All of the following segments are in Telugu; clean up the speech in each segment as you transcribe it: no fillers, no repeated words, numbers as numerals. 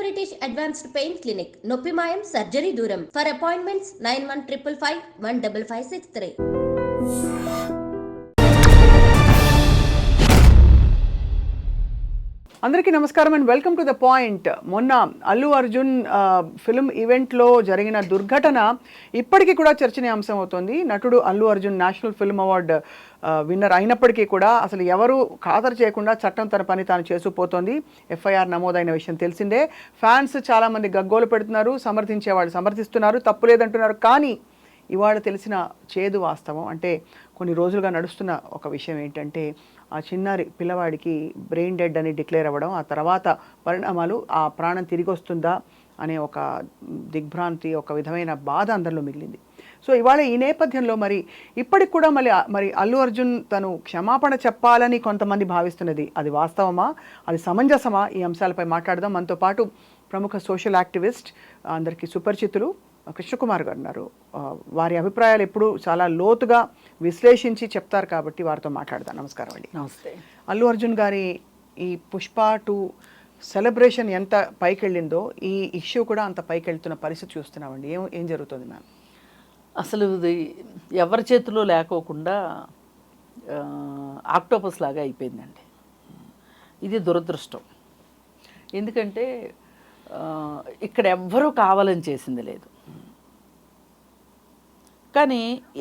British Advanced Pain Clinic, Noppimayam Surgery Duram. For appointments 9155515563. అందరికీ నమస్కారం and welcome to the point. మొన్న అల్లు అర్జున్ ఫిల్మ్ ఈవెంట్లో జరిగిన దుర్ఘటన ఇప్పటికీ కూడా చర్చనీయాంశం అవుతుంది. నటుడు Allu Arjun national film award winner అయినప్పటికీ కూడా అసలు ఎవరు ఖాతరు చేయకుండా చట్టం తన పని తాను చేసుకుపోతోంది. ఎఫ్ఐఆర్ నమోదైన విషయం తెలిసిందే. ఫ్యాన్స్ చాలామంది గగ్గోలు పెడుతున్నారు, సమర్థించేవాళ్ళు సమర్థిస్తున్నారు, తప్పు లేదంటున్నారు. కానీ ఇవాళ తెలిసిన చేదు వాస్తవం అంటే కొన్ని రోజులుగా నడుస్తున్న ఒక విషయం ఏంటంటే ఆ చిన్నారి పిల్లవాడికి బ్రెయిన్ డెడ్ అని డిక్లేర్ అవ్వడం, ఆ తర్వాత పరిణామాలు ఆ ప్రాణం తిరిగి వస్తుందా అనే ఒక దిగ్భ్రాంతి, ఒక విధమైన బాధ అందరిలో మిగిలింది. సో ఇవాళ ఈ నేపథ్యంలో ఇప్పటికి కూడా మరి అల్లు అర్జున్ తను క్షమాపణ చెప్పాలని కొంతమంది భావిస్తున్నది అది వాస్తవమా, అది సమంజసమా? ఈ అంశాలపై మాట్లాడదాం. మనతో పాటు ప్రముఖ సోషల్ యాక్టివిస్ట్, అందరికీ సుపరిచితులు కృష్ణకుమార్ గారు ఉన్నారు. వారి అభిప్రాయాలు ఎప్పుడు చాలా లోతుగా విశ్లేషించి చెప్తారు కాబట్టి వారితో మాట్లాడదాం. నమస్కారం అండి. నమస్తే. అల్లు అర్జున్ గారి ఈ పుష్ప 2 సెలబ్రేషన్ ఎంత పైకి వెళ్ళిందో ఈ ఇష్యూ కూడా అంత పైకి వెళ్తున్న పరిస్థితి చూస్తున్నామండి. ఏం జరుగుతుంది మ్యామ్? అసలు ఇది ఎవరి చేతిలో లేకోకుండా ఆక్టోపస్ లాగా అయిపోయిందండి. ఇది దురదృష్టం. ఎందుకంటే ఇక్కడ ఎవ్వరూ కావాలని చేసింది లేదు, కానీ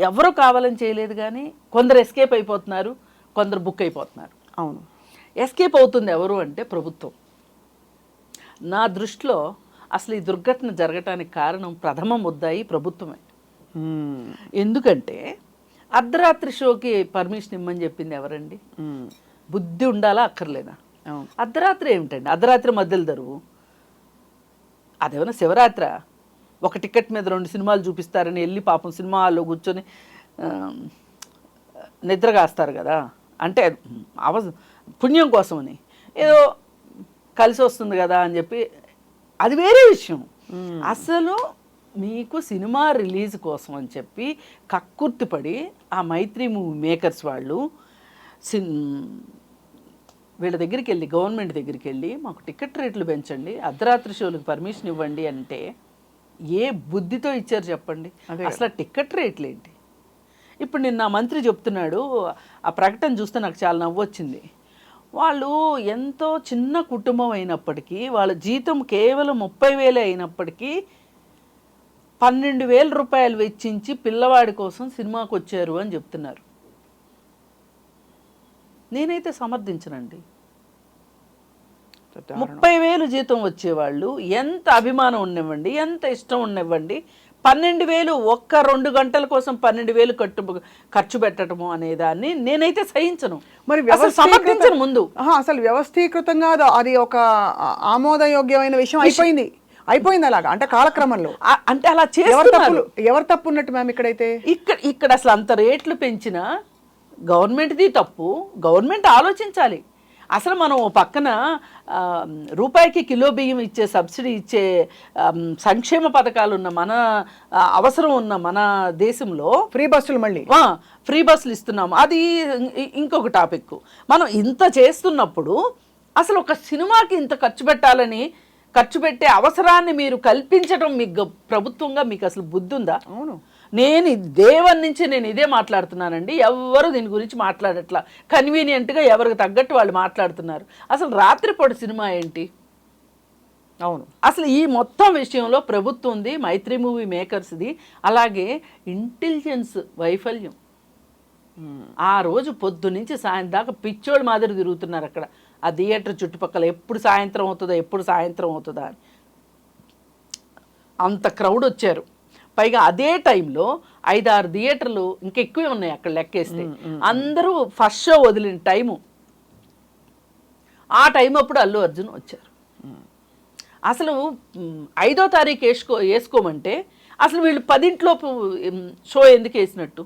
ఎవరు కావాలని చేయలేదు. కానీ కొందరు ఎస్కేప్ అయిపోతున్నారు, కొందరు బుక్ అయిపోతున్నారు. అవును, ఎస్కేప్ అవుతుంది ఎవరు అంటే ప్రభుత్వం. నా దృష్టిలో అసలు ఈ దుర్ఘటన జరగటానికి కారణం ప్రథమ ముద్దాయి ప్రభుత్వమే. ఎందుకంటే అర్ధరాత్రి షోకి పర్మిషన్ ఇమ్మని చెప్పింది ఎవరండి? బుద్ధి ఉండాలా అక్కర్లేదా? అర్ధరాత్రి ఏమిటండి? అర్ధరాత్రి మధ్యలో దరువు అదేమన్నా శివరాత్రి? ఒక టికెట్ మీద 2 సినిమాలు చూపిస్తారని వెళ్ళి పాపం సినిమా హాల్లో కూర్చొని నిద్రగాస్తారు కదా. అంటే పుణ్యం కోసమని ఏదో కలిసి వస్తుంది కదా అని చెప్పి అది వేరే విషయం. అసలు మీకు సినిమా రిలీజ్ కోసం అని చెప్పి కక్కుర్తిపడి ఆ మైత్రి మూవీ మేకర్స్ వాళ్ళు వీళ్ళ దగ్గరికి వెళ్ళి, గవర్నమెంట్ దగ్గరికి వెళ్ళి మాకు టికెట్ రేట్లు పెంచండి, అర్ధరాత్రి షోలకు పర్మిషన్ ఇవ్వండి అంటే ఏ బుద్ధితో ఇచ్చారు చెప్పండి? అసలు టికెట్ రేట్లు ఏంటి? ఇప్పుడు నిన్న మంత్రి చెప్తున్నాడు, ఆ ప్రకటన చూస్తే నాకు చాలా నవ్వొచ్చింది. వాళ్ళు ఎంతో చిన్న కుటుంబం అయినప్పటికీ వాళ్ళ జీతం కేవలం 30,000 అయినప్పటికీ 12,000 రూపాయలు వెచ్చించి పిల్లవాడి కోసం సినిమాకి వచ్చారు అని చెప్తున్నారు. నేనైతే సమర్థించనండి. 30,000 జీతం వచ్చేవాళ్ళు ఎంత అభిమానం ఉండనివ్వండి, ఎంత ఇష్టం ఉండనివ్వండి, 12,000 ఒక్క 2 గంటల కోసం 12,000 ఖర్చు పెట్టడము అనేదాన్ని నేనైతే సహించను. మరి సమర్థించను ముందు. అసలు వ్యవస్థీకృతంగా అది ఒక ఆమోదయోగ్యమైన విషయం అయిపోయింది అలాగా, అంటే కాలక్రమంలో. అంటే అలా చేస్తున్నారు. ఎవరు తప్పు ఉన్నట్టు మ్యామ్ ఇక్కడైతే? ఇక్కడ అసలు అంత రేట్లు పెంచిన గవర్నమెంట్ది తప్పు. గవర్నమెంట్ ఆలోచించాలి. అసలు మనం ఓ పక్కన రూపాయికి కిలో బియ్యం ఇచ్చే, సబ్సిడీ ఇచ్చే సంక్షేమ పథకాలు ఉన్న మన అవసరం ఉన్న మన దేశంలో ఫ్రీ బస్సులు ఇస్తున్నాము. అది ఇంకొక టాపిక్. మనం ఇంత చేస్తున్నప్పుడు అసలు ఒక సినిమాకి ఇంత ఖర్చు పెట్టే అవసరాన్ని మీరు కల్పించడం మీకు ప్రభుత్వంగా మీకు అసలు బుద్ధి ఉందా? అవును, నేను దేవుని నుంచి నేను ఇదే మాట్లాడుతున్నానండి. ఎవరు దీని గురించి మాట్లాడట్లా. కన్వీనియంట్గా ఎవరికి తగ్గట్టు వాళ్ళు మాట్లాడుతున్నారు. అసలు రాత్రిపూట సినిమా ఏంటి? అవును, అసలు ఈ మొత్తం విషయంలో ప్రభుత్వంది, మైత్రి మూవీ మేకర్స్ది, అలాగే ఇంటెలిజెన్స్ వైఫల్యం. ఆ రోజు పొద్దు నుంచి సాయంత్రం దాకా పిచ్చోళ్ళ మాదిరి తిరుగుతున్నారు అక్కడ ఆ థియేటర్ చుట్టుపక్కల. ఎప్పుడు సాయంత్రం అవుతుందా అని అంత క్రౌడ్ వచ్చారు. పైగా అదే టైంలో 5-6 థియేటర్లు ఇంకెక్కువే ఉన్నాయి అక్కడ లెక్కేస్తే. అందరూ ఫస్ట్ షో వదిలిన టైము, ఆ టైం అప్పుడు అల్లు అర్జున్ వచ్చారు. అసలు 5వ తారీఖు వేసుకోమంటే అసలు వీళ్ళు 10 షో ఎందుకు వేసినట్టు?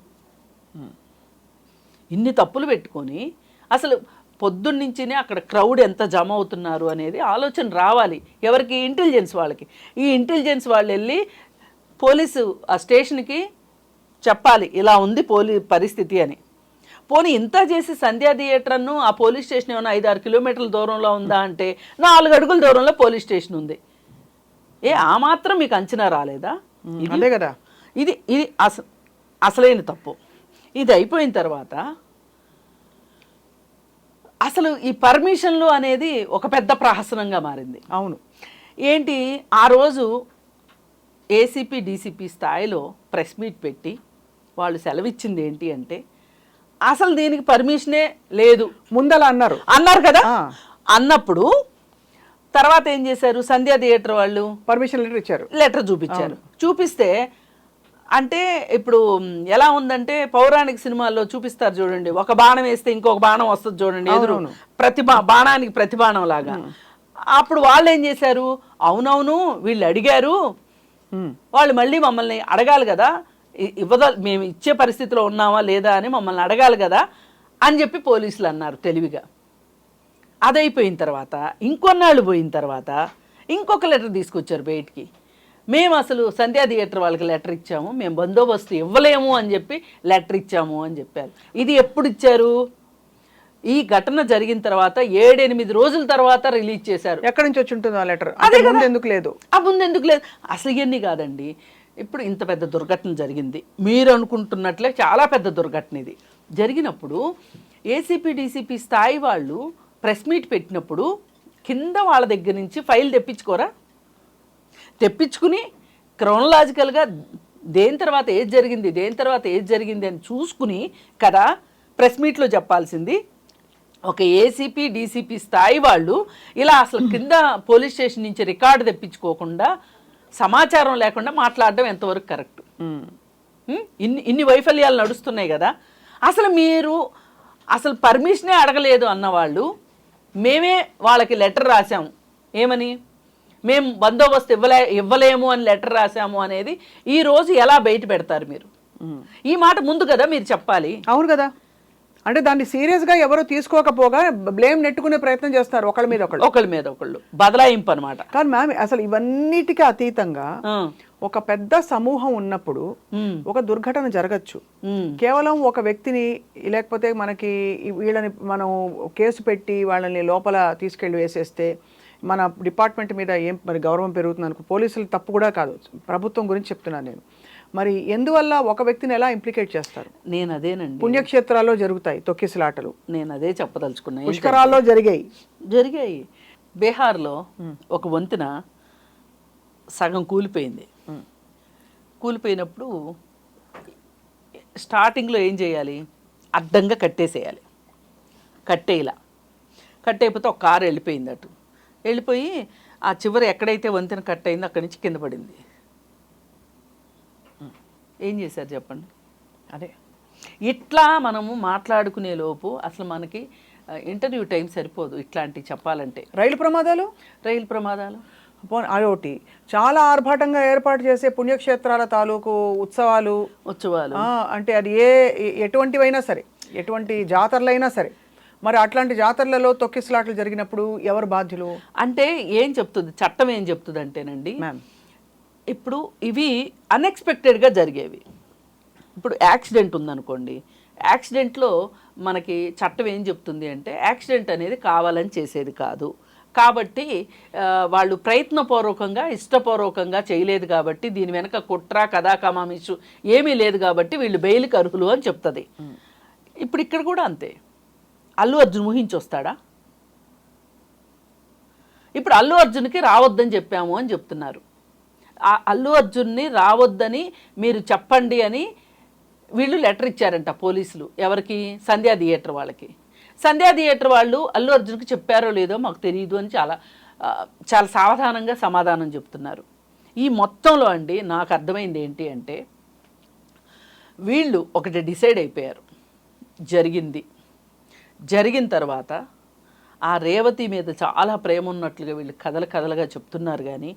ఇన్ని తప్పులు పెట్టుకొని అసలు పొద్దున్నుంచినే అక్కడ క్రౌడ్ ఎంత జమ అవుతున్నారు అనేది ఆలోచన రావాలి ఎవరికి? ఇంటెలిజెన్స్ వాళ్ళకి. ఈ ఇంటెలిజెన్స్ వాళ్ళు వెళ్ళి పోలీసు ఆ స్టేషన్కి చెప్పాలి ఇలా ఉంది పరిస్థితి అని. పోనీ ఇంత చేసి సంధ్యా థియేటర్ ఆ పోలీస్ స్టేషన్ ఏమైనా 5-6 కిలోమీటర్ల దూరంలో ఉందా అంటే 4 అడుగుల దూరంలో పోలీస్ స్టేషన్ ఉంది. ఆ మాత్రం మీకు అంచనా రాలేదా? అదే కదా, ఇది ఇది అసలైన తప్పు. ఇది అయిపోయిన తర్వాత అసలు ఈ పర్మిషన్లు అనేది ఒక పెద్ద ప్రహసనంగా మారింది. అవును. ఏంటి, ఆ రోజు ఏసీపీ డీసీపీ స్థాయిలో ప్రెస్ మీట్ పెట్టి వాళ్ళు సెలవిచ్చింది ఏంటి అంటే అసలు దీనికి పర్మిషనే లేదు ముందలా అన్నారు కదా. అన్నప్పుడు తర్వాత ఏం చేశారు, సంధ్యా థియేటర్ వాళ్ళు పర్మిషన్ లెటర్ చూపించారు. చూపిస్తే అంటే ఇప్పుడు ఎలా ఉందంటే పౌరాణిక సినిమాల్లో చూపిస్తారు చూడండి, ఒక బాణం వేస్తే ఇంకొక బాణం వస్తుంది చూడండి ఎదురు, బాణానికి ప్రతి బాణం లాగా. అప్పుడు వాళ్ళు ఏం చేశారు, అవునవును వీళ్ళు అడిగారు, వాళ్ళు మళ్ళీ మమ్మల్ని అడగాలి కదా, మేము ఇచ్చే పరిస్థితిలో ఉన్నామా లేదా అని మమ్మల్ని అడగాలి కదా అని చెప్పి పోలీసులు అన్నారు తెలివిగా. అదైపోయిన తర్వాత ఇంకొన్నాళ్ళు పోయిన తర్వాత ఇంకొక లెటర్ తీసుకొచ్చారు బయటికి, మేము అసలు సంధ్యా థియేటర్ వాళ్ళకి లెటర్ ఇచ్చాము, మేము బందోబస్తు ఇవ్వలేము అని చెప్పి లెటర్ ఇచ్చాము అని చెప్పారు. ఇది ఎప్పుడు ఇచ్చారు, ఈ ఘటన జరిగిన తర్వాత 7-8 రోజుల తర్వాత రిలీజ్ చేశారు. ఎక్కడి నుంచి వచ్చి ఉంటుంది ఆ లెటర్? ఎందుకు లేదు ముందెందుకు లేదు అసలు? ఇవన్నీ కాదండి, ఇప్పుడు ఇంత పెద్ద దుర్ఘటన జరిగింది, మీరు అనుకుంటున్నట్లే చాలా పెద్ద దుర్ఘటన ఇది జరిగినప్పుడు ఏసీపీ డీసీపీ స్థాయి వాళ్ళు ప్రెస్ మీట్ పెట్టినప్పుడు కింద వాళ్ళ దగ్గర నుంచి ఫైల్ తెప్పించుకుని క్రోనలాజికల్గా దేని తర్వాత ఏది జరిగింది అని చూసుకుని కదా ప్రెస్ మీట్లో చెప్పాల్సింది. ఒక ఏసీపీ డీసీపీ స్థాయి వాళ్ళు ఇలా అసలు కింద పోలీస్ స్టేషన్ నుంచి రికార్డు తెప్పించుకోకుండా సమాచారం లేకుండా మాట్లాడడం ఎంతవరకు కరెక్ట్? ఇన్ని వైఫల్యాలు నడుస్తున్నాయి కదా. అసలు మీరు అసలు పర్మిషనే అడగలేదు అన్నవాళ్ళు మేమే వాళ్ళకి లెటర్ రాసాము, ఏమని, మేము బందోబస్తు ఇవ్వలేము అని లెటర్ రాసాము అనేది ఈ రోజు ఎలా బయట పెడతారు మీరు? ఈ మాట ముందు కదా మీరు చెప్పాలి. అవును కదా, అంటే దాన్ని సీరియస్గా ఎవరు తీసుకోకపోగా బ్లేమ్ నెట్టుకునే ప్రయత్నం చేస్తారు ఒకళ్ళ మీద ఒకళ్ళు బదలాయింపు అనమాట. కానీ మ్యామ్ అసలు ఇవన్నిటికీ అతీతంగా ఒక పెద్ద సమూహం ఉన్నప్పుడు ఒక దుర్ఘటన జరగచ్చు. కేవలం ఒక వ్యక్తిని లేకపోతే మనకి వీళ్ళని మనం కేసు పెట్టి వాళ్ళని లోపల తీసుకెళ్లి వేసేస్తే మన డిపార్ట్మెంట్ మీద ఏం మరి గౌరవం పెరుగుతుంది అనుకో. పోలీసులు తప్పు కూడా కాదు, ప్రభుత్వం గురించి చెప్తున్నాను నేను. మరి ఎందువల్ల ఒక వ్యక్తిని ఎలా ఇంప్లికేట్ చేస్తారు? నేను అదేనండి, పుణ్యక్షేత్రాల్లో జరుగుతాయి తొక్కిసలాటలు, నేను అదే చెప్పదలుచుకున్నాను. పుష్కరాల్లో జరిగాయి. బీహార్లో ఒక వంతెన సగం కూలిపోయినప్పుడు స్టార్టింగ్లో ఏం చేయాలి, అడ్డంగా కట్టేసేయాలి. కట్టేయకపోతే ఒక కారు వెళ్ళిపోయి ఆ చివరి ఎక్కడైతే వంతెన కట్ అయిందో అక్కడి నుంచి కింద పడింది. ఏం చేశారు చెప్పండి? అదే ఇట్లా మనము మాట్లాడుకునే లోపు అసలు మనకి ఇంటర్వ్యూ టైం సరిపోదు ఇట్లాంటివి చెప్పాలంటే. రైలు ప్రమాదాలు అదొకటి. చాలా ఆర్భాటంగా ఏర్పాటు చేసే పుణ్యక్షేత్రాల తాలూకు ఉత్సవాలు అంటే అది ఎటువంటివైనా సరే, ఎటువంటి జాతరలైనా సరే, మరి అట్లాంటి జాతరలలో తొక్కిసలాట్లు జరిగినప్పుడు ఎవరు బాధ్యులు? అంటే ఏం చెప్తుంది చట్టం, ఏం చెప్తుంది అంటేనండి, ఇప్పుడు ఇవి అన్ఎక్స్పెక్టెడ్గా జరిగేవి. ఇప్పుడు యాక్సిడెంట్ ఉందనుకోండి, యాక్సిడెంట్లో మనకి చట్టం ఏం చెప్తుంది అంటే యాక్సిడెంట్ అనేది కావాలని చేసేది కాదు కాబట్టి వాళ్ళు ప్రయత్నపూర్వకంగా ఇష్టపూర్వకంగా చేయలేదు కాబట్టి దీని వెనక కుట్ర కథా కమామిషు ఏమీ లేదు కాబట్టి వీళ్ళు బెయిల్కి అర్హులు అని చెప్తుంది. ఇప్పుడు ఇక్కడ కూడా అంతే. అల్లు అర్జున్ ఊహించి వస్తాడా? ఇప్పుడు అల్లు అర్జున్కి రావద్దని చెప్పాము అని చెప్తున్నారు. ఆ అల్లు అర్జున్ని రావద్దని మీరు చెప్పండి అని వీళ్ళు లెటర్ ఇచ్చారంట పోలీసులు. ఎవరికి? సంధ్యా థియేటర్ వాళ్ళకి. సంధ్యా థియేటర్ వాళ్ళు అల్లు అర్జున్కి చెప్పారో లేదో మాకు తెలియదు అని చాలా సావధానంగా సమాధానం చెప్తున్నారు. ఈ మొత్తంలో అండి నాకు అర్థమైంది ఏంటి అంటే వీళ్ళు ఒకటి డిసైడ్ అయిపోయారు, జరిగిన తర్వాత ఆ రేవతి మీద చాలా ప్రేమ ఉన్నట్లుగా వీళ్ళు కథలుగా చెప్తున్నారు కానీ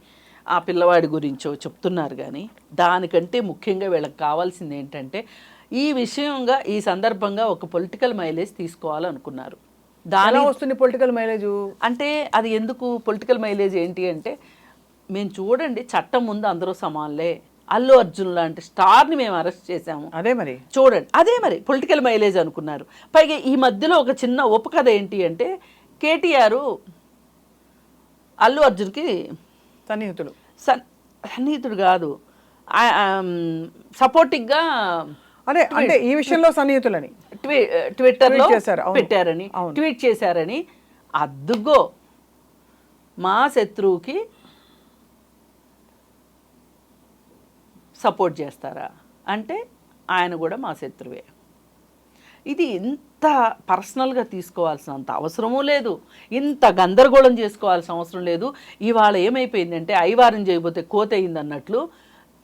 ఆ పిల్లవాడి గురించో చెప్తున్నారు కానీ దానికంటే ముఖ్యంగా వీళ్ళకి కావాల్సింది ఏంటంటే ఈ సందర్భంగా ఒక పొలిటికల్ మైలేజ్ తీసుకోవాలనుకున్నారు. దాని వస్తుంది పొలిటికల్ మైలేజ్ అంటే అది ఎందుకు పొలిటికల్ మైలేజ్ ఏంటి అంటే మేము చూడండి చట్టం ముందు అందరూ సమానలే, అల్లు అర్జున్ లాంటి స్టార్ని మేము అరెస్ట్ చేశాము, అదే మరి పొలిటికల్ మైలేజ్ అనుకున్నారు. పైగా ఈ మధ్యలో ఒక చిన్న ఉపకథ ఏంటి అంటే కేటీఆర్ అల్లు అర్జున్కి సన్నిహితుడు కాదు, సపోర్టివ్గా అదే అంటే ఈ విషయంలో సన్నిహితులని ట్విట్టర్లో ట్వీట్ చేశారు. అవును. పెట్టారని, అవును. ట్వీట్ చేశారని. అద్దుగో మా శత్రువుకి సపోర్ట్ చేస్తారా అంటే ఆయన కూడా మా శత్రువే. ఇది ఇంత పర్సనల్గా తీసుకోవాల్సినంత అవసరమూ లేదు, ఇంత గందరగోళం చేసుకోవాల్సిన అవసరం లేదు. ఇవాళ ఏమైపోయిందంటే ఐవారం చేయబోతే కోత అయింది అన్నట్లు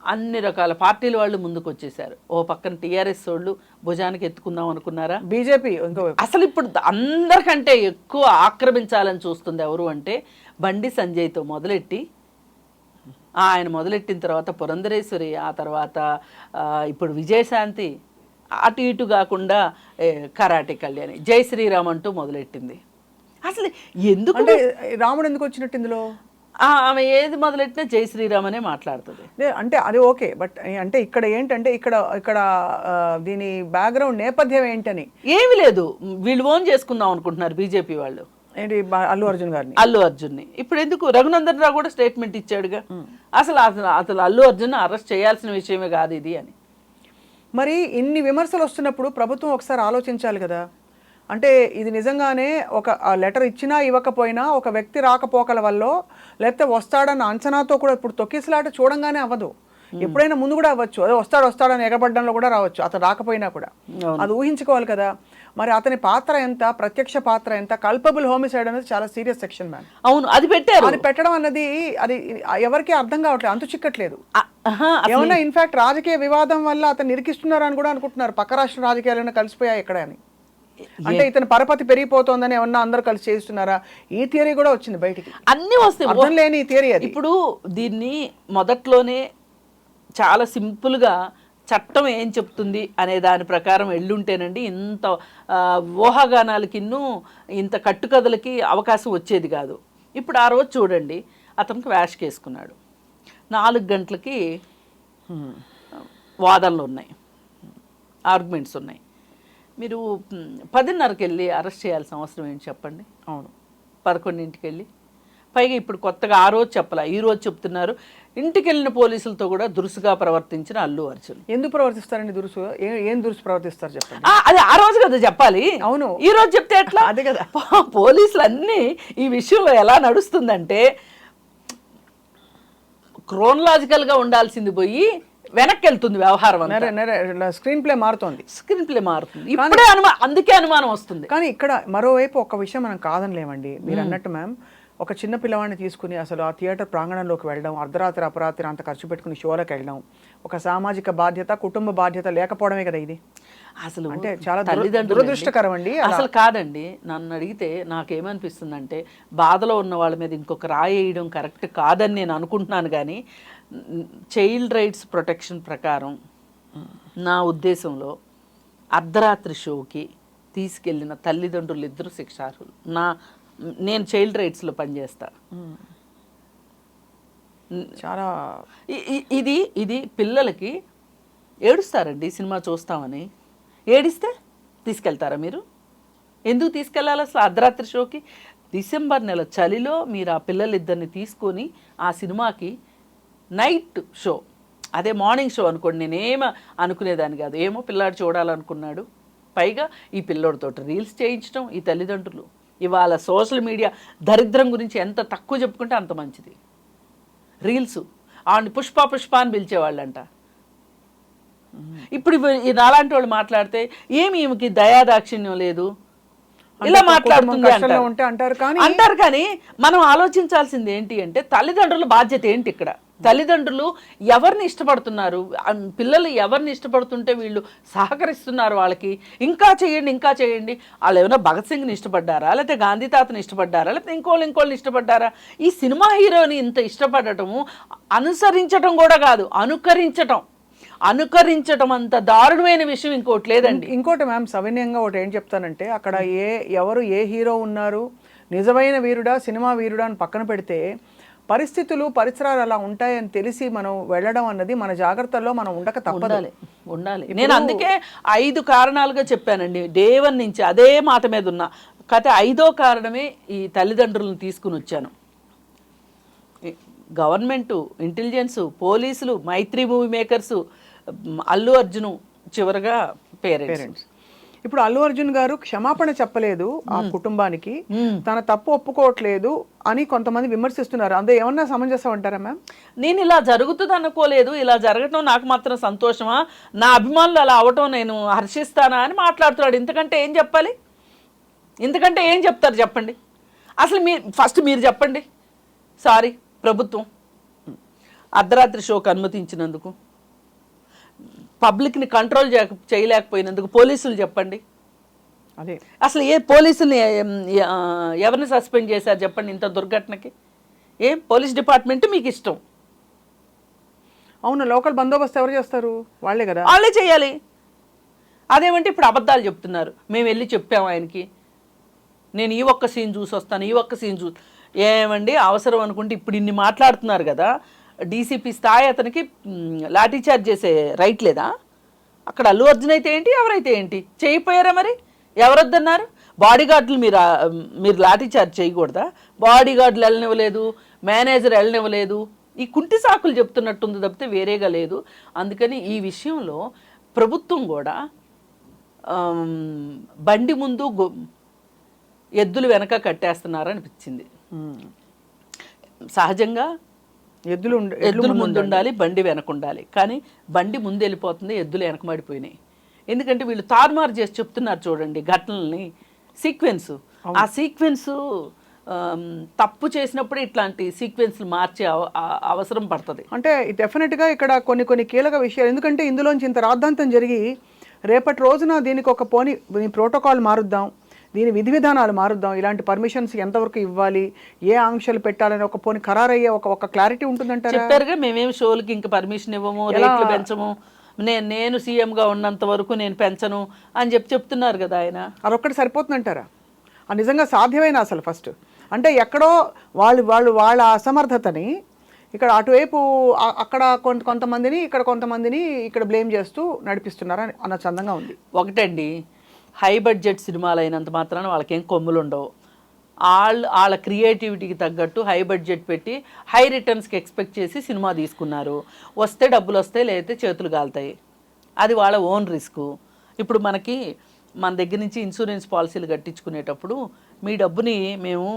అన్ని రకాల పార్టీల వాళ్ళు ముందుకు వచ్చేసారు. ఓ పక్కన టీఆర్ఎస్ వాళ్ళు భుజానికి ఎత్తుకుందాం అనుకున్నారా, బీజేపీ ఇంకో అసలు ఇప్పుడు అందరికంటే ఎక్కువ ఆక్రమించాలని చూస్తుంది ఎవరు అంటే బండి సంజయ్తో మొదలెట్టి, ఆయన మొదలెట్టిన తర్వాత పురంధరేశ్వరి, ఆ తర్వాత ఇప్పుడు విజయశాంతి, అటు ఇటు కాకుండా కరాటే కళ్యాణి, జై శ్రీరామ్ అంటూ మొదలెట్టింది. అసలు ఎందుకు అంటే రాముడు ఎందుకు వచ్చినట్టు ఇందులో? ఆమె ఏది మొదలెట్టినా జై శ్రీరామ్ అనే మాట్లాడుతుంది. అంటే అది ఓకే, బట్ అంటే ఇక్కడ ఏంటంటే ఇక్కడ దీని బ్యాక్గ్రౌండ్ నేపథ్యం ఏంటని ఏమీ లేదు, వీళ్ళు ఓన్ చేసుకుందాం అనుకుంటున్నారు బీజేపీ వాళ్ళు. ఏంటి అల్లు అర్జున్ గారిని, అల్లు అర్జున్ని. ఇప్పుడు ఎందుకు రఘునందన్ రావు కూడా స్టేట్మెంట్ ఇచ్చాడుగా, అసలు అసలు అసలు అల్లు అర్జున్ అరెస్ట్ చేయాల్సిన విషయమే కాదు ఇది అని. మరి ఇన్ని విమర్శలు వస్తున్నప్పుడు ప్రభుత్వం ఒకసారి ఆలోచించాలి కదా. అంటే ఇది నిజంగానే ఒక లెటర్ ఇచ్చినా ఇవ్వకపోయినా ఒక వ్యక్తి రాకపోకల వల్ల లేకపోతే వస్తాడన్న అంచనాతో కూడా ఇప్పుడు తొక్కిసలాట చూడంగానే అవ్వదు, ఎప్పుడైనా ముందు కూడా అవ్వచ్చు. అదే వస్తాడని ఎగబడ్డంలో కూడా రావచ్చు, అతను రాకపోయినా కూడా అది ఊహించుకోవాలి కదా. మరి అతని పాత్ర ఎంత, ప్రత్యక్ష పాత్ర ఎంత, కల్పబుల్ హోమిసైడ్ అనేది చాలా సీరియస్ సెక్షన్ మ్యామ్. అవును, అది పెట్టారు. అది పెట్టడం అన్నది అది ఎవరికి అర్థం కావట్లేదు, అంతు చిక్కట్లేదు. ఏమన్నా ఇన్ఫాక్ట్ రాజకీయ వివాదం వల్ల అతను ఇరికిస్తున్నారు అని కూడా అనుకుంటున్నారు, పక్క రాష్ట్ర రాజకీయాలైనా కలిసిపోయాయి ఇక్కడ అని. అంటే ఇతను పరపతి పెరిగిపోతుందని ఏమన్నా అందరూ కలిసి చేస్తున్నారా, ఈ థియరీ కూడా వచ్చింది బయటికి. అన్ని వస్తాయి, అర్థం లేని ఈ థియరీ అది. ఇప్పుడు దీన్ని మొదట్లోనే చాలా సింపుల్గా చట్టం ఏం చెప్తుంది అనే దాని ప్రకారం వెళ్ళుంటేనండి ఇంత ఊహాగానాలకి ఇంత కట్టుకథలకి అవకాశం వచ్చేది కాదు. ఇప్పుడు ఆ రోజు చూడండి, అతనికి వ్యాష్ కేసుకున్నాడు, 4 గంటలకి వాదనలు ఉన్నాయి, ఆర్గ్యుమెంట్స్ ఉన్నాయి. మీరు 10:30కి వెళ్ళి అరెస్ట్ చేయాల్సిన అవసరం ఏంటి చెప్పండి? అవును, 11ంటికి వెళ్ళి. పైగా ఇప్పుడు కొత్తగా ఆ రోజు చెప్పలా, ఈ రోజు చెప్తున్నారు ఇంటికి వెళ్ళిన పోలీసులతో కూడా దురుసుగా ప్రవర్తించిన అల్లు అర్జున్. ఎందుకు ప్రవర్తిస్తారండి దురుసు? ఏం దురుసు ప్రవర్తిస్తారు చెప్పండి? అది ఆ రోజు కదా చెప్పాలి. అవును, ఈ రోజు చెప్తే ఎట్లా? అదే కదా, పోలీసులు అన్నీ ఈ విషయంలో ఎలా నడుస్తుందంటే క్రోనలాజికల్గా ఉండాల్సింది పోయి వెనక్కి వెళ్తుంది వ్యవహారం. స్క్రీన్ ప్లే మారుతోంది, స్క్రీన్ ప్లే మారుతుంది. ఇప్పుడే అందుకే అనుమానం వస్తుంది. కానీ ఇక్కడ మరోవైపు ఒక విషయం మనం కాదనిలేమండి, మీరు అన్నట్టు మ్యామ్. ఒక చిన్న పిల్లవాడిని తీసుకుని అసలు ఆ థియేటర్ ప్రాంగణంలోకి వెళ్ళడం, అర్ధరాత్రి అపరాత్రి అంత ఖర్చు పెట్టుకుని షోలకు వెళ్ళడం, ఒక సామాజిక బాధ్యత, కుటుంబ బాధ్యత లేకపోవడమే కదా ఇది. అసలు అంటే చాలా దురదృష్టకరం అండి. అసలు కాదండి, నన్ను అడిగితే నాకేమనిపిస్తుందంటే బాధలో ఉన్న వాళ్ళ మీద ఇంకొక రాయి వేయడం కరెక్ట్ కాదని నేను అనుకుంటున్నాను. కానీ చైల్డ్ రైట్స్ ప్రొటెక్షన్ ప్రకారం నా ఉద్దేశంలో అర్ధరాత్రి షోకి తీసుకెళ్ళిన తల్లిదండ్రులు ఇద్దరు శిక్షార్హులు. నేను చైల్డ్ రైట్స్లో పనిచేస్తా. చాలా ఇది పిల్లలకి ఏడుస్తారండి సినిమా చూస్తామని. ఏడిస్తే తీసుకెళ్తారా మీరు? ఎందుకు తీసుకెళ్ళాలి అసలు అర్ధరాత్రి షోకి? డిసెంబర్ నెల చలిలో మీరు ఆ పిల్లలిద్దరిని తీసుకొని ఆ సినిమాకి నైట్ షో, అదే మార్నింగ్ షో అనుకోండి, నేనేమో అనుకునేదాన్ని కాదు, ఏమో పిల్లాడు చూడాలనుకున్నాడు. పైగా ఈ పిల్లోడితో రీల్స్ చేయించడం ఈ తల్లిదండ్రులు. ఇవాళ సోషల్ మీడియా దరిద్రం గురించి ఎంత తక్కువ చెప్పుకుంటే అంత మంచిది. రీల్స్ ఆవిడ పుష్ప అని పిలిచేవాళ్ళంట. ఇప్పుడు నాలాంటి వాళ్ళు మాట్లాడితే ఏమి ఈమెకి దయాదాక్షిణ్యం లేదు ఇలా మాట్లాడుతుంది అంటారు. కానీ మనం ఆలోచించాల్సింది ఏంటి అంటే తల్లిదండ్రుల బాధ్యత ఏంటి ఇక్కడ? తల్లిదండ్రులు ఎవరిని ఇష్టపడుతున్నారు, పిల్లలు ఎవరిని ఇష్టపడుతుంటే వీళ్ళు సహకరిస్తున్నారు వాళ్ళకి. ఇంకా చేయండి. వాళ్ళు ఏమైనా భగత్ సింగ్ని ఇష్టపడ్డారా, లేకపోతే గాంధీ తాతని ఇష్టపడ్డారా, లేకపోతే ఇంకోళ్ళని ఇష్టపడ్డారా? ఈ సినిమా హీరోని ఇంత ఇష్టపడటము అనుసరించటం కూడా కాదు, అనుకరించటం అంత దారుణమైన విషయం ఇంకోటి లేదండి. ఇంకోటి మ్యామ్, సవినయంగా ఒకటి ఏం చెప్తానంటే, అక్కడ ఎవరు ఏ హీరో ఉన్నారు, నిజమైన వీరుడా సినిమా వీరుడా అని పక్కన పెడితే పరిస్థితులు పరిసరాలు అలా ఉంటాయని తెలిసి మనం వెళ్ళడం అన్నది మన జాగ్రత్తల్లో మనం ఉండక తప్పదు. ఉండాలి. నేను అందుకే 5 కారణాలుగా చెప్పానండి డే 1 నుంచి, అదే మాట మీద ఉన్నా. కాకపోతే 5వ కారణమే ఈ తల్లిదండ్రులను తీసుకుని వచ్చాను. గవర్నమెంటు, ఇంటెలిజెన్సు, పోలీసులు, మైత్రి మూవీ మేకర్సు, అల్లు అర్జును, చివరగా పేరెంట్స్. ఇప్పుడు అల్లు అర్జున్ గారు క్షమాపణ చెప్పలేదు ఆ కుటుంబానికి, తన తప్పు ఒప్పుకోవట్లేదు అని కొంతమంది విమర్శిస్తున్నారు. అందులో ఏమన్నా సమంజసం అంటారా మ్యామ్? నేను ఇలా జరుగుతుంది అనుకోలేదు, ఇలా జరగటం నాకు మాత్రం సంతోషమా, నా అభిమానులు అలా అవటం నేను హర్షిస్తానా అని మాట్లాడుతున్నాడు. ఇంతకంటే ఏం చెప్పాలి? ఇంతకంటే ఏం చెప్తారు చెప్పండి? అసలు ఫస్ట్ మీరు చెప్పండి. సారీ ప్రభుత్వం అర్ధరాత్రి షోకి అనుమతించినందుకు, పబ్లిక్ని కంట్రోల్ చేయలేకపోయినందుకు పోలీసులు చెప్పండి. అదే అసలు ఏ పోలీసుల్ని ఎవరిని సస్పెండ్ చేశారు చెప్పండి ఇంత దుర్ఘటనకి? పోలీస్ డిపార్ట్మెంట్ మీకు ఇష్టం. అవును, లోకల్ బందోబస్తు ఎవరు చేస్తారు? వాళ్ళే కదా, వాళ్ళే చేయాలి. అదేమంటే ఇప్పుడు అబద్ధాలు చెప్తున్నారు. మేము వెళ్ళి చెప్పాము ఆయనకి, నేను ఈ ఒక్క సీన్ చూసి వస్తాను, ఈ ఒక్క సీన్ చూసి. ఏమండి అవసరం అనుకుంటే ఇప్పుడు ఇన్ని మాట్లాడుతున్నారు కదా, డీసీపీ స్థాయి అతనికి లాఠీ చార్జ్ చేసే రైట్ లేదా? అక్కడ అల్లు అర్జున్ అయితే ఏంటి, ఎవరైతే ఏంటి, చేయిపోయారా? మరి ఎవరొద్దన్నారు? బాడీ గార్డులు మీరు లాఠీ చార్జ్ చేయకూడదా? బాడీ గార్డులు వెళ్ళనివ్వలేదు, మేనేజర్ వెళ్ళనివ్వలేదు. ఈ కుంటి సాకులు చెప్తున్నట్టుంది తప్పితే వేరేగా లేదు. అందుకని ఈ విషయంలో ప్రభుత్వం కూడా బండి ముందు ఎద్దులు వెనక కట్టేస్తున్నారనిపించింది. సహజంగా ఎద్దులు ముందు ఉండాలి, బండి వెనక ఉండాలి. కానీ బండి ముందు వెళ్ళిపోతుంది, ఎద్దులు వెనకబడిపోయినాయి. ఎందుకంటే వీళ్ళు తారుమారు చేసి చెప్తున్నారు చూడండి ఘటనల్ని, సీక్వెన్స్. ఆ సీక్వెన్స్ తప్పు చేసినప్పుడు ఇట్లాంటి సీక్వెన్స్లు మార్చే అవసరం పడుతుంది. అంటే డెఫినెట్గా ఇక్కడ కొన్ని కీలక విషయాలు, ఎందుకంటే ఇందులోంచి ఇంత రాద్ధాంతం జరిగి రేపటి రోజున దీనికి ఒక దీని ప్రోటోకాల్ మారుద్దాం, దీని విధి విధానాలు మారుద్దాం, ఇలాంటి పర్మిషన్స్ ఎంతవరకు ఇవ్వాలి, ఏ ఆంక్షలు పెట్టాలని ఒక ఖరారయ్యే ఒక క్లారిటీ ఉంటుందంటారా? చెప్పారుగా మేమేమి షోలకి ఇంకా పర్మిషన్ ఇవ్వము, రేట్లు పెంచము, నేను సీఎంగా ఉన్నంత వరకు నేను పెంచను అని చెప్తున్నారు కదా ఆయన. అదొక్కటి సరిపోతుందంటారా? నిజంగా సాధ్యమైన అసలు ఫస్ట్ అంటే ఎక్కడో వాళ్ళ అసమర్థతని ఇక్కడ అటువైపు అక్కడ కొంతమందిని ఇక్కడ బ్లేమ్ చేస్తూ నడిపిస్తున్నారా అన్న చందంగా ఉంది. ఒకటండి, హై బడ్జెట్ సినిమాలు అయినంత మాత్రాన వాళ్ళకేం కొమ్ములు ఉండవు. వాళ్ళ క్రియేటివిటీకి తగ్గట్టు హై బడ్జెట్ పెట్టి హై రిటర్న్స్కి ఎక్స్పెక్ట్ చేసి సినిమా తీసుకున్నారు. వస్తే డబ్బులు వస్తాయి, లేకపోతే చేతులు కాలుతాయి. అది వాళ్ళ ఓన్ రిస్క్. ఇప్పుడు మన దగ్గర నుంచి ఇన్సూరెన్స్ పాలసీలు కట్టించుకునేటప్పుడు మీ డబ్బుని మేము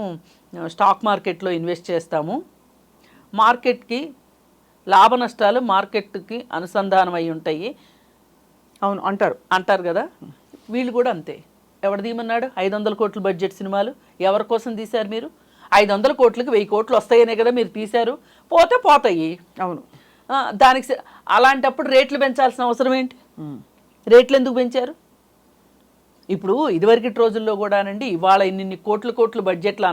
స్టాక్ మార్కెట్లో ఇన్వెస్ట్ చేస్తాము, మార్కెట్కి లాభ నష్టాలు మార్కెట్కి అనుసంధానం అయి ఉంటాయి అవును అంటారు కదా. వీళ్ళు కూడా అంతే. ఎవడు తీయమన్నాడు? 500 కోట్ల బడ్జెట్ సినిమాలు ఎవరి కోసం తీశారు మీరు? 500 కోట్లకి 1000 కోట్లు వస్తాయనే కదా మీరు తీశారు. పోతాయి. అవును, దానికి అలాంటప్పుడు రేట్లు పెంచాల్సిన అవసరం ఏంటి? రేట్లు ఎందుకు పెంచారు? ఇప్పుడు ఇదివరకటి రోజుల్లో కూడానండి, ఇవాళ ఇన్ని కోట్ల బడ్జెట్లు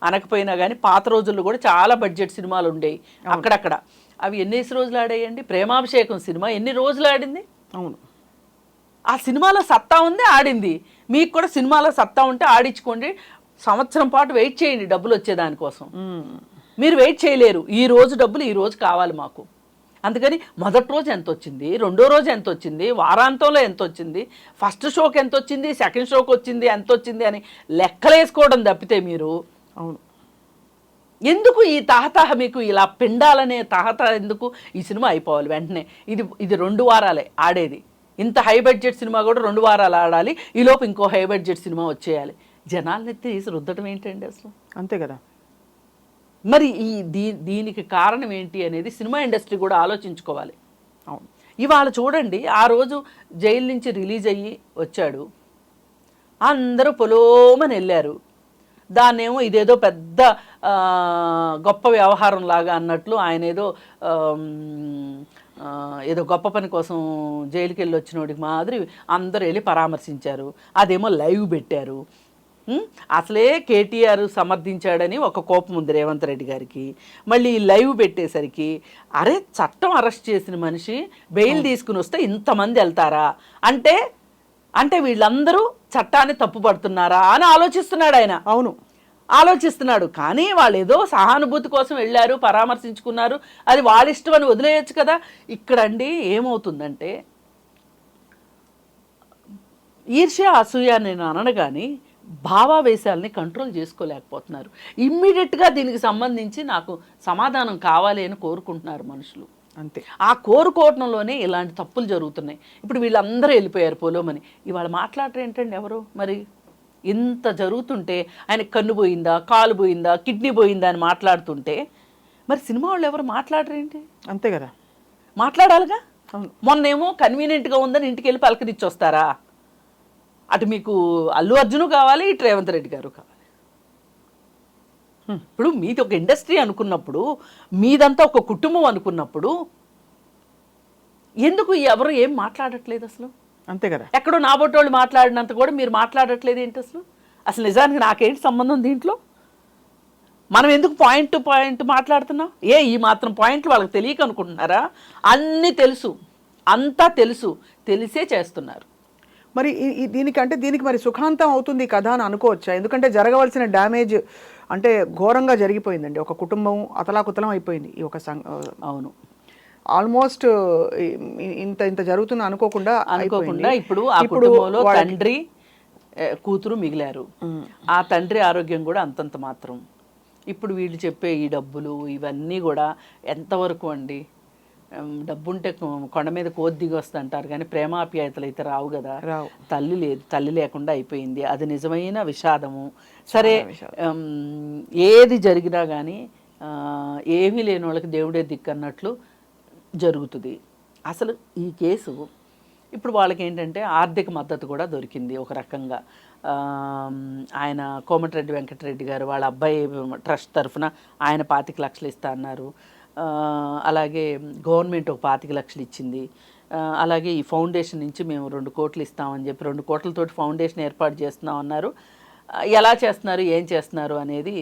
అనకపోయినా కానీ పాత రోజుల్లో కూడా చాలా బడ్జెట్ సినిమాలు ఉండేవి అక్కడక్కడ. అవి ఎన్ని రోజులు ఆడాయండి? ప్రేమాభిషేకం సినిమా ఎన్ని రోజులు ఆడింది? అవును, ఆ సినిమాలో సత్తా ఉంది, ఆడింది. మీకు కూడా సినిమాలో సత్తా ఉంటే ఆడించుకోండి, సంవత్సరం పాటు వెయిట్ చేయండి డబ్బులు వచ్చేదానికోసం. మీరు వెయిట్ చేయలేరు. ఈ రోజు డబ్బులు ఈ రోజు కావాలి మాకు. అందుకని మొదటి రోజు ఎంత వచ్చింది, రెండో రోజు ఎంత వచ్చింది, వారాంతంలో ఎంత వచ్చింది, ఫస్ట్ షోకి ఎంత వచ్చింది, సెకండ్ షోకి వచ్చింది ఎంత వచ్చింది అని లెక్కలేసుకోవడం తప్పితే మీరు అవును ఎందుకు ఈ తహతహ, మీకు ఇలా పిండాలనే తహతహ ఎందుకు? ఈ సినిమా అయిపోవాలి వెంటనే. ఇది 2 వారాలే ఆడేది. ఇంత హై బడ్జెట్ సినిమా కూడా 2 వారాలు ఆడాలి, ఈలోపు ఇంకో హై బడ్జెట్ సినిమా వచ్చేయాలి. జనాల్ని తీసి రుద్దటం ఏంటండి అసలు? అంతే కదా. మరి దీనికి కారణం ఏంటి అనేది సినిమా ఇండస్ట్రీ కూడా ఆలోచించుకోవాలి. అవును, ఇవాళ చూడండి, ఆ రోజు జైలు నుంచి రిలీజ్ అయ్యి వచ్చాడు, అందరూ పొలోమని వెళ్ళారు. దాన్నేమో ఇదేదో పెద్ద గొప్ప వ్యవహారం లాగా అన్నట్లు ఆయన ఏదో గొప్ప పని కోసం జైలుకి వెళ్ళి వచ్చినోడికి మాదిరి అందరూ వెళ్ళి పరామర్శించారు. అదేమో లైవ్ పెట్టారు. అసలే కేటీఆర్ సమర్థించాడని ఒక కోపం ఉంది రేవంత్ రెడ్డి గారికి. మళ్ళీ లైవ్ పెట్టేసరికి అరే చట్టం అరెస్ట్ చేసిన మనిషి బెయిల్ తీసుకుని వస్తే ఇంతమంది వెళ్తారా అంటే వీళ్ళందరూ చట్టాన్ని తప్పుపడుతున్నారా అని ఆలోచిస్తున్నాడు ఆయన. అవును, ఆలోచిస్తున్నాడు. కానీ వాళ్ళు ఏదో సహానుభూతి కోసం వెళ్ళారు, పరామర్శించుకున్నారు, అది వాళ్ళ ఇష్టం అని వదిలేయచ్చు కదా. ఇక్కడండి ఏమవుతుందంటే, ఈర్ష్య అసూయ నేను అనను కానీ భావావేశాలని కంట్రోల్ చేసుకోలేకపోతున్నారు. ఇమ్మీడియట్గా దీనికి సంబంధించి నాకు సమాధానం కావాలి అని కోరుకుంటున్నారు మనుషులు. అంతే. ఆ కోరుకోవటంలోనే ఇలాంటి తప్పులు జరుగుతున్నాయి. ఇప్పుడు వీళ్ళందరూ వెళ్ళిపోయారు పొలోమని, ఇవాళ మాట్లాడరు ఏంటండి ఎవరు? మరి ఇంత జరుగుతుంటే ఆయన కన్ను పోయిందా, కాలు పోయిందా, కిడ్నీ పోయిందా అని మాట్లాడుతుంటే మరి సినిమా వాళ్ళు ఎవరు మాట్లాడరేంటి? అంతే కదా, మాట్లాడాలిగా. మొన్నేమో కన్వీనియంట్గా ఉందని ఇంటికి వెళ్ళి పలకరించి వస్తారా? అటు మీకు అల్లు అర్జున్ కావాలి, ఇటు రేవంత్ రెడ్డి గారు కావాలి. ఇప్పుడు మీది ఒక ఇండస్ట్రీ అనుకున్నప్పుడు, మీదంతా ఒక కుటుంబం అనుకున్నప్పుడు ఎందుకు ఎవరు ఏం మాట్లాడట్లేదు అసలు? అంతే కదా. ఎక్కడో నాబొట్టోళ్ళు మాట్లాడినంత కూడా మీరు మాట్లాడట్లేదు ఏంటి అసలు? అసలు నిజానికి నాకేంటి సంబంధం దీంట్లో? మనం ఎందుకు పాయింట్ టు పాయింట్ మాట్లాడుతున్నాం? ఈ మాత్రం పాయింట్లు వాళ్ళకి తెలియక అనుకుంటున్నారా? అన్నీ తెలుసు, అంతా తెలుసు, తెలిసే చేస్తున్నారు. మరి దీనికి మరి సుఖాంతం అవుతుంది ఈ కథ అని అనుకోవచ్చా? ఎందుకంటే జరగవలసిన డ్యామేజ్ అంటే ఘోరంగా జరిగిపోయిందండి. ఒక కుటుంబం అతలాకుతలం అయిపోయింది. ఈ ఒక అవును, ఆల్మోస్ట్ ఇంత ఇంత జరుగుతుంది అనుకోకుండా ఇప్పుడు ఆ కుటుంబంలో తండ్రి కూతురు మిగిలారు. ఆ తండ్రి ఆరోగ్యం కూడా అంతంత మాత్రం. ఇప్పుడు వీళ్ళు చెప్పే ఈ డబ్బులు ఇవన్నీ కూడా ఎంతవరకు అండి? డబ్బుంటే కొండ మీద కోతి దిగి వస్తుంది అంటారు, కానీ ప్రేమాప్యాయతలు అయితే రావు కదా. తల్లి లేదు, తల్లి లేకుండా అయిపోయింది. అది నిజమైన విషాదము. సరే, ఏది జరిగినా కానీ ఏమీ లేని వాళ్ళకి దేవుడే దిక్కు అన్నట్లు జరుగుతుంది. అసలు ఈ కేసు ఇప్పుడు వాళ్ళకి ఏంటంటే ఆర్థిక మద్దతు కూడా దొరికింది ఒక రకంగా. ఆయన కోమటిరెడ్డి వెంకటరెడ్డి గారు వాళ్ళ అబ్బాయి ట్రస్ట్ తరఫున ఆయన 25 లక్షలు ఇస్తా అన్నారు. అలాగే గవర్నమెంట్ ఒక 25 లక్షలు ఇచ్చింది. అలాగే ఈ ఫౌండేషన్ నుంచి మేము 2 కోట్లు ఇస్తామని చెప్పి 2 కోట్లతోటి ఫౌండేషన్ ఏర్పాటు చేస్తున్నాం అన్నారు. ఎలా చేస్తున్నారు, ఏం చేస్తున్నారు అనేది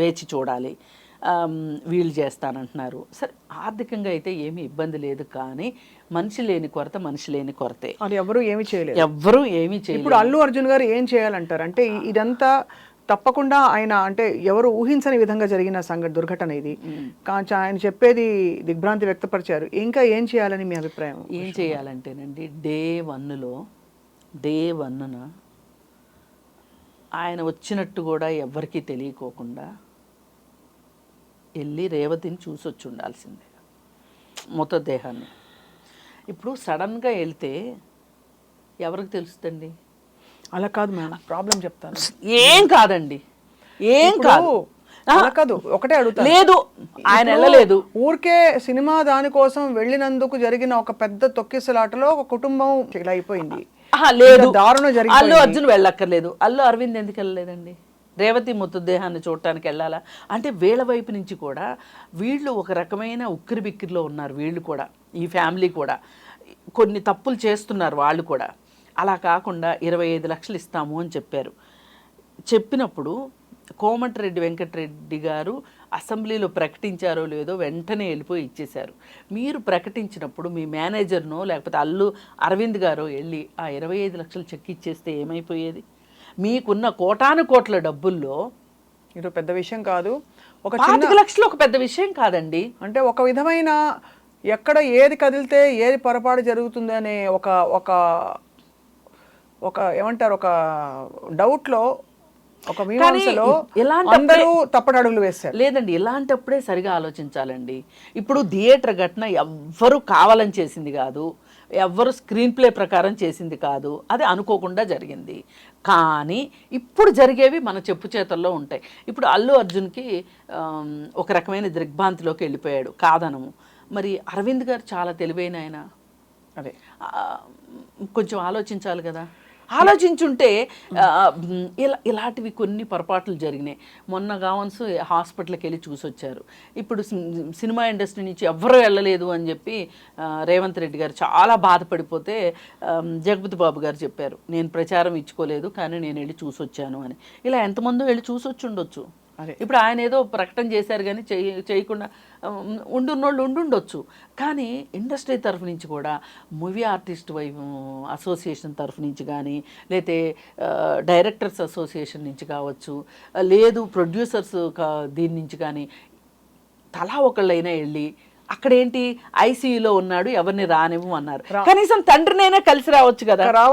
వేచి చూడాలి. వీళ్ళు చేస్తానంటున్నారు. సరే, ఆర్థికంగా అయితే ఏమీ ఇబ్బంది లేదు, కానీ మనిషి లేని కొరతే. అది ఎవరు ఏమీ చేయలేదు. ఇప్పుడు అల్లు అర్జున్ గారు ఏం చేయాలంటారు? అంటే ఇదంతా తప్పకుండా ఆయన అంటే ఎవరు ఊహించని విధంగా జరిగిన దుర్ఘటన ఇది. కానీ ఆయన చెప్పేది దిగ్భ్రాంతి వ్యక్తపరిచారు. ఇంకా ఏం చేయాలని మీ అభిప్రాయం? ఏం చేయాలంటేనండి, డే 1న ఆయన వచ్చినట్టు కూడా ఎవరికీ తెలియకోకుండా వెళ్ళి రేవతిని చూసొచ్చి ఉండాల్సిందే, మృతదేహాన్ని. ఇప్పుడు సడన్గా వెళ్తే ఎవరికి తెలుస్తుంది? అలా కాదు మేడం, ప్రాబ్లం చెప్తాను. ఏం కాదండి, ఏం కాదు, ఒకటే అడుగుతా. లేదు, ఆయన వెళ్ళలేదు. ఊరికే సినిమా దానికోసం వెళ్ళినందుకు జరిగిన ఒక పెద్ద తొక్కిసలాటలో ఒక కుటుంబం ఇలా అయిపోయింది. లేదు, దారుణం జరిగింది. అల్లు అర్జున్ వెళ్ళక్కర్లేదు. అల్లు అరవింద్ ఎందుకు వెళ్ళలేదండి? రేవతి మృతదేహాన్ని చూడటానికి వెళ్ళాలా? అంటే వీళ్ళ వైపు నుంచి కూడా వీళ్ళు ఒక రకమైన ఉక్కిరి బిక్కిరిలో ఉన్నారు. వీళ్ళు కూడా, ఈ ఫ్యామిలీ కూడా కొన్ని తప్పులు చేస్తున్నారు వాళ్ళు కూడా. అలా కాకుండా 25 లక్షలు ఇస్తాము అని చెప్పినప్పుడు కోమటిరెడ్డి వెంకటరెడ్డి గారు అసెంబ్లీలో ప్రకటించారో లేదో వెంటనే వెళ్ళిపోయి ఇచ్చేశారు. మీరు ప్రకటించినప్పుడు మీ మేనేజర్నో లేకపోతే అల్లు అరవింద్ గారో వెళ్ళి ఆ 25 లక్షలు చెక్ ఇచ్చేస్తే ఏమైపోయేది? మీకున్న కోట్ల డబ్బుల్లో ఇది పెద్ద విషయం కాదు. ఒక 25 లక్షలు ఒక పెద్ద విషయం కాదండి. అంటే ఒక విధమైన ఎక్కడ ఏది కదిలితే ఏది పొరపాటు జరుగుతుందనే ఒక ఒక ఒక ఏమంటారు, ఒక డౌట్లో, ఒక మీమాంసలో అందరూ తప్పటడుగులు వేశారు. లేదండి, ఇలాంటప్పుడే సరిగా ఆలోచించాలండి. ఇప్పుడు థియేటర్ ఘటన ఎవ్వరూ కావాలని చేసింది కాదు, ఎవ్వరు స్క్రీన్ ప్లే ప్రకారం చేసింది కాదు, అది అనుకోకుండా జరిగింది. కానీ ఇప్పుడు జరిగేవి మన చెప్పు చేతల్లో ఉంటాయి. ఇప్పుడు అల్లు అర్జున్కి ఒక రకమైన దిగ్భ్రాంతిలోకి వెళ్ళిపోయాడు, కాదనము. మరి అరవింద్ గారు చాలా తెలివైన ఆయన, అదే కొంచెం ఆలోచించాలి కదా. ఆలోచించుంటే ఇలాంటివి కొన్ని పొరపాట్లు జరిగినాయి. మొన్న గావన్స్ హాస్పిటల్కి వెళ్ళి చూసొచ్చారు. ఇప్పుడు సినిమా ఇండస్ట్రీ నుంచి ఎవ్వరూ వెళ్ళలేదు అని చెప్పి రేవంత్ రెడ్డి గారు చాలా బాధపడిపోతే జగపతి బాబు గారు చెప్పారు, నేను ప్రచారం ఇచ్చుకోలేదు కానీ నేను వెళ్ళి చూసొచ్చాను అని. ఇలా ఎంతమందో వెళ్ళి చూసొచ్చి ఉండొచ్చు. ఇప్పుడు ఆయన ఏదో ప్రకటన చేశారు కానీ చేయకుండా ఉండున్నోళ్ళు ఉండుండొచ్చు. కానీ ఇండస్ట్రీ తరఫు నుంచి కూడా మూవీ ఆర్టిస్ట్ అసోసియేషన్ తరఫు నుంచి కానీ, లేతే డైరెక్టర్స్ అసోసియేషన్ నుంచి కావచ్చు, లేదు ప్రొడ్యూసర్స్ దీని నుంచి కానీ తలా ఒకళ్ళైనా వెళ్ళి అక్కడేంటి ఐసీయూలో ఉన్నాడు ఎవరిని రానివ్వు అన్నారు. కనీసం తండ్రినైనా కలిసి రావచ్చు కదా.